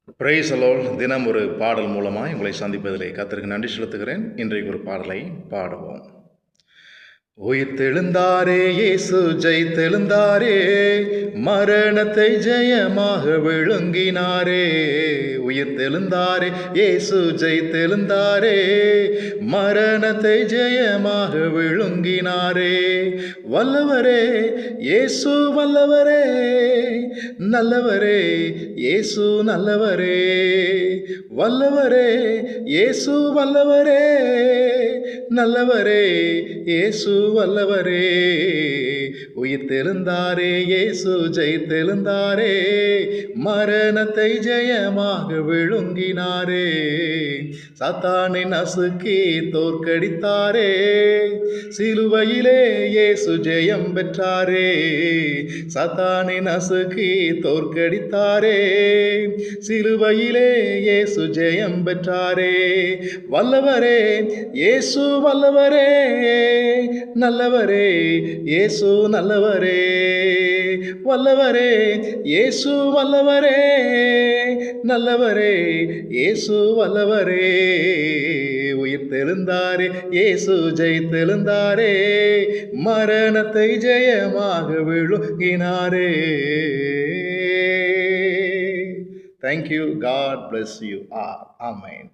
Praise the Lord. தினம் ஒரு பாடல் மூலமாய் உங்களை சந்திப்பதிலே கர்த்தருக்கு நன்றி செலுத்துகிறேன். இன்றைக்கு ஒரு பாடலை பாடுவோம். உயிர்த்தெழுந்தாரே, இயேசு ஜெயித்தெழுந்தாரே, மரணத்தை ஜெயமாக விழுங்கினாரே. உயிர்த்தெழுந்தாரே, இயேசு ஜெயித்தெழுந்தாரே, மரணத்தை ஜெயமாக விழுங்கினாரே. வல்லவரே இயேசு வல்லவரே, நல்லவரே இயேசு நல்லவரே. வல்லவரே இயேசு வல்லவரே, நல்லவரே இயேசு வல்லவரே. உயிர்த்தெழுந்தாரே, இயேசு ஜெயித்தெழுந்தாரே, மரணத்தை ஜெயமாக விழுங்கினாரே. சாத்தானை நசுக்கி தோற்கடித்தாரே, சிலுவையிலே இயேசு ஜெயம் பெற்றாரே. சாத்தானை நசுக்கி தோற்கடித்தாரே, சிலுவையிலே இயேசு ஜெயம் பெற்றாரே. வல்லவரே இயேசு வல்லவரே, நல்லவரே இயேசு நல்லவரே. வல்லவரே இயேசு வல்லவரே, நல்லவரே இயேசு வல்லவரே. உயிர்த்தெழுந்தாரே, இயேசு ஜெயித்தெழுந்தாரே, மரணத்தை ஜெயமாக விழுங்கினாரே. Thank you. God bless you all. Amen.